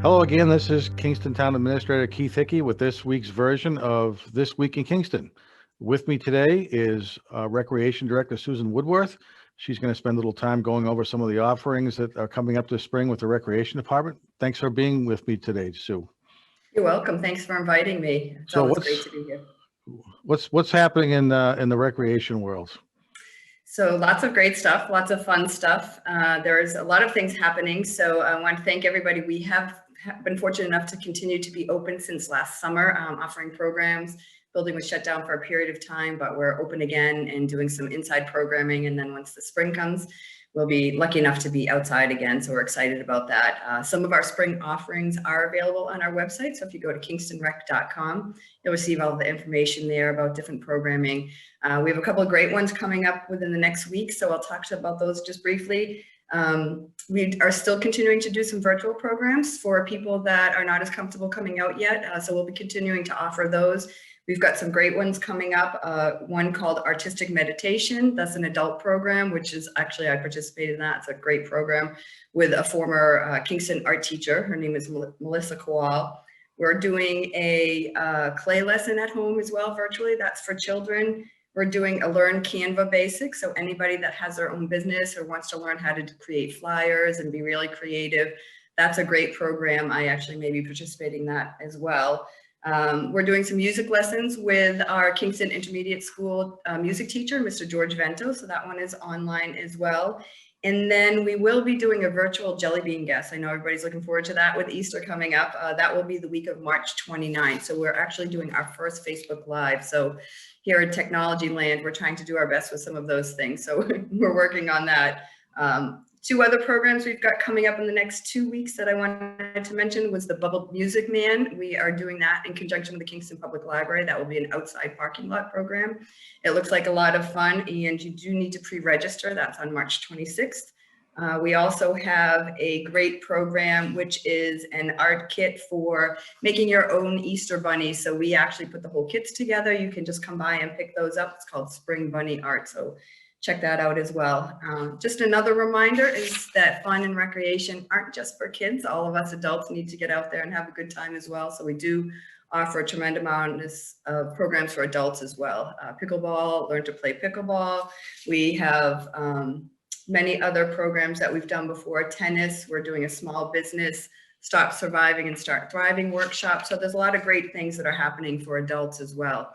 Hello again, this is Kingston Town Administrator Keith Hickey with this week's version of This Week in Kingston. With me today is Recreation Director Susan Woodworth. She's going to spend a little time going over some of the offerings that are coming up this spring with the Recreation Department. Thanks for being with me today, Sue. You're welcome. Thanks for inviting me. It's always great to be here. What's happening in the recreation world? So lots of great stuff, lots of fun stuff. There's a lot of things happening. So I want to thank everybody. We have been fortunate enough to continue to be open since last summer, offering programs. Building was shut down for a period of time, but we're open again and doing some inside programming. And then once the spring comes, we'll be lucky enough to be outside again. So we're excited about that. Some of our spring offerings are available on our website. So if you go to kingstonrec.com, you'll receive all the information there about different programming. We have a couple of great ones coming up within the next week. So I'll talk about those just briefly. We are still continuing to do some virtual programs for people that are not as comfortable coming out yet. So we'll be continuing to offer those. We've got some great ones coming up. One called Artistic Meditation. That's an adult program, which is actually, I participated in that. It's a great program with a former Kingston art teacher. Her name is Melissa Kowal. We're doing a clay lesson at home as well, virtually. That's for children. We're doing a Learn Canva Basics. So anybody that has their own business or wants to learn how to create flyers and be really creative, that's a great program. I actually may be participating in that as well. We're doing some music lessons with our Kingston Intermediate School music teacher, Mr. George Vento. So that one is online as well. And then we will be doing a virtual Jelly Bean Guest. I know everybody's looking forward to that with Easter coming up. That will be the week of March 29th. So we're actually doing our first Facebook Live. So here in Technology Land, we're trying to do our best with some of those things. So we're working on that. Two other programs we've got coming up in the next 2 weeks that I wanted to mention was the Bubble Music Man. We are doing that in conjunction with the Kingston Public Library. That will be an outside parking lot program. It looks like a lot of fun, and you do need to pre-register. That's on March 26th. We also have a great program, which is an art kit for making your own Easter bunnies. So we actually put the whole kits together. You can just come by and pick those up. It's called Spring Bunny Art. So check that out as well. Just another reminder is that fun and recreation aren't just for kids. All of us adults need to get out there and have a good time as well. So we do offer a tremendous amount of programs for adults as well. Pickleball, Learn to Play Pickleball. We have many other programs that we've done before. Tennis, we're doing a small business, Stop Surviving and Start Thriving workshop. So there's a lot of great things that are happening for adults as well.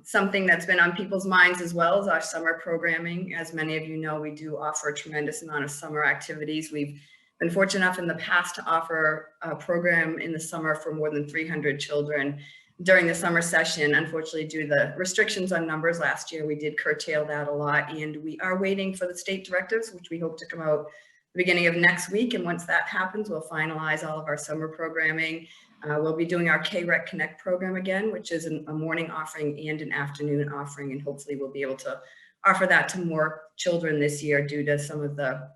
Something that's been on people's minds as well is our summer programming. As many of you know, we do offer a tremendous amount of summer activities. We've been fortunate enough in the past to offer a program in the summer for more than 300 children during the summer session. Unfortunately, due to the restrictions on numbers last year, we did curtail that a lot, and we are waiting for the state directives, which we hope to come out the beginning of next week. And once that happens, we'll finalize all of our summer programming. We'll be doing our KREC Connect program again, which is a morning offering and an afternoon offering, and hopefully we'll be able to offer that to more children this year due to some of the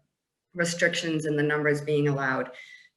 restrictions and the numbers being allowed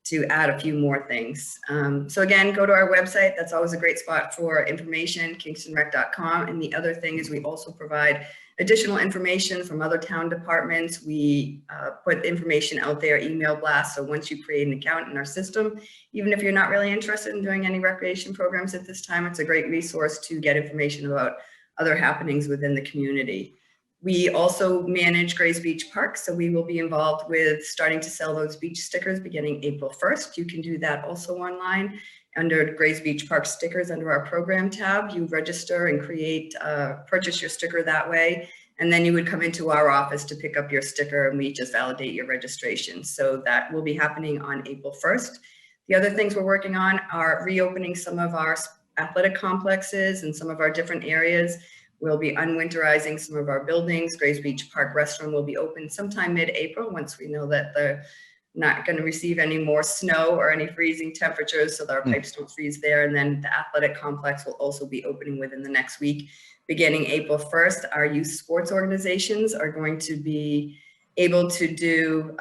to add a few more things. So again, go to our website. That's always a great spot for information, kingstonrec.com. And the other thing is we also provide additional information from other town departments. We put information out there, email blast. So once you create an account in our system, even if you're not really interested in doing any recreation programs at this time, it's a great resource to get information about other happenings within the community. We also manage Grays Beach Park, so we will be involved with starting to sell those beach stickers beginning April 1st. You can do that also online under Grays Beach Park stickers under our program tab. You register and purchase your sticker that way, and then you would come into our office to pick up your sticker, and we just validate your registration. So that will be happening on April 1st. The other things we're working on are reopening some of our athletic complexes and some of our different areas. We'll be unwinterizing some of our buildings. Grays Beach Park Restaurant will be open sometime mid-April once we know that they're not going to receive any more snow or any freezing temperatures, so that our pipes don't freeze there. And then the athletic complex will also be opening within the next week. Beginning April 1st, our youth sports organizations are going to be able to do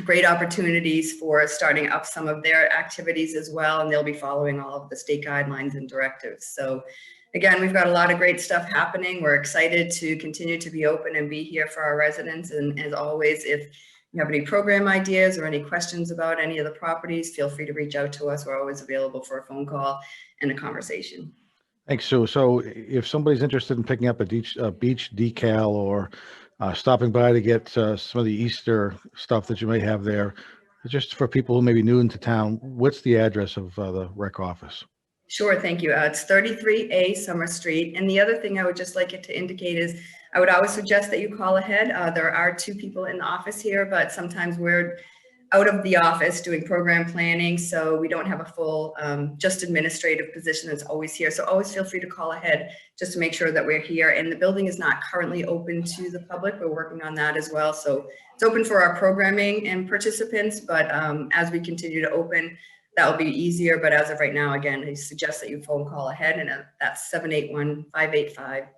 great opportunities for starting up some of their activities as well, and they'll be following all of the state guidelines and directives. So again, we've got a lot of great stuff happening. We're excited to continue to be open and be here for our residents. And as always, if you have any program ideas or any questions about any of the properties, feel free to reach out to us. We're always available for a phone call and a conversation. Thanks, Sue. So if somebody's interested in picking up a beach decal or stopping by to get some of the Easter stuff that you may have there, just for people who may be new into town, what's the address of the rec office? Sure, thank you. It's 33A Summer Street. And the other thing I would just like it to indicate is I would always suggest that you call ahead. There are 2 people in the office here, but sometimes we're out of the office doing program planning, so we don't have a full just administrative position that's always here. So always feel free to call ahead just to make sure that we're here. And the building is not currently open to the public. We're working on that as well. So it's open for our programming and participants, but as we continue to open, that will be easier. But as of right now, again, I suggest that you phone call ahead, and that's 781-585-0533.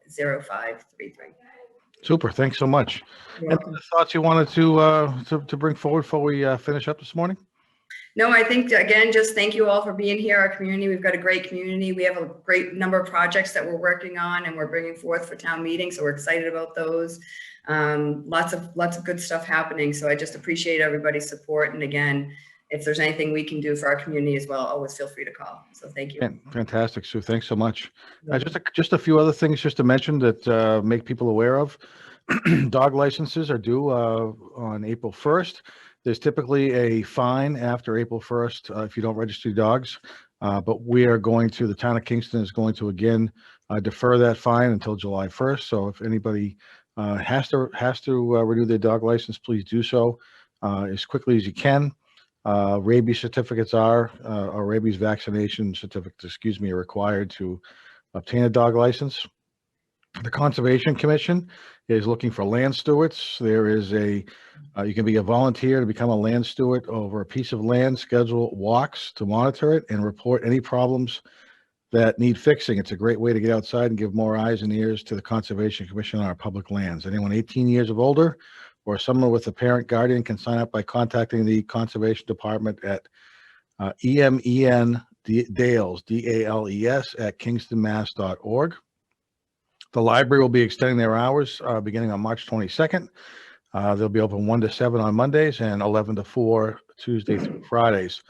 Super. Thanks so much. You're Any welcome. other thoughts you wanted to bring forward before we finish up this morning? No, I think, again, just thank you all for being here. Our community, we've got a great community. We have a great number of projects that we're working on and we're bringing forth for town meeting. So we're excited about those. Lots of good stuff happening. So I just appreciate everybody's support. And again, if there's anything we can do for our community as well, always feel free to call. So thank you. Fantastic, Sue. Thanks so much. Just a few other things just to mention that make people aware of. Dog licenses are due on April 1st. There's typically a fine after April 1st if you don't register your dogs. But the town of Kingston is going to again defer that fine until July 1st. So if anybody has to renew their dog license, please do so as quickly as you can. Rabies certificates or rabies vaccination certificates, are required to obtain a dog license. The Conservation Commission is looking for land stewards. There is you can be a volunteer to become a land steward over a piece of land, schedule walks to monitor it and report any problems that need fixing. It's a great way to get outside and give more eyes and ears to the Conservation Commission on our public lands. Anyone 18 years of older or someone with a parent guardian can sign up by contacting the Conservation Department at EMEN Dales, DALES at kingstonmass.org. The library will be extending their hours beginning on March 22nd. They'll be open 1 to 7 on Mondays and 11 to 4 Tuesday through Fridays.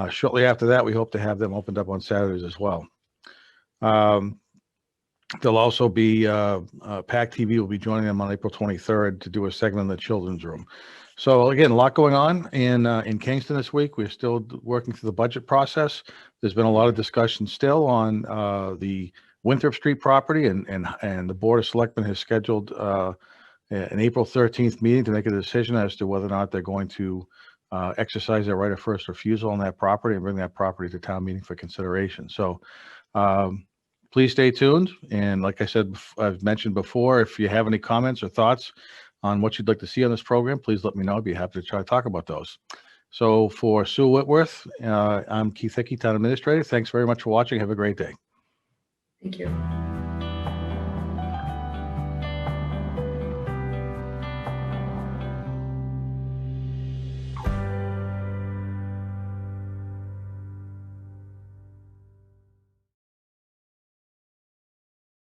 Shortly after that, we hope to have them opened up on Saturdays as well. There'll also be PAC TV will be joining them on April 23rd to do a segment in the children's room. So again, a lot going on in Kingston this week. We're still working through the budget process. There's been a lot of discussion still on the Winthrop Street property, and the Board of Selectmen has scheduled an April 13th meeting to make a decision as to whether or not they're going to exercise their right of first refusal on that property and bring that property to town meeting for consideration. So please stay tuned. And like I said, I've mentioned before, if you have any comments or thoughts on what you'd like to see on this program, please let me know. I'd be happy to try to talk about those. So for Sue Whitworth, I'm Keith Hickey, Town Administrator. Thanks very much for watching. Have a great day. Thank you.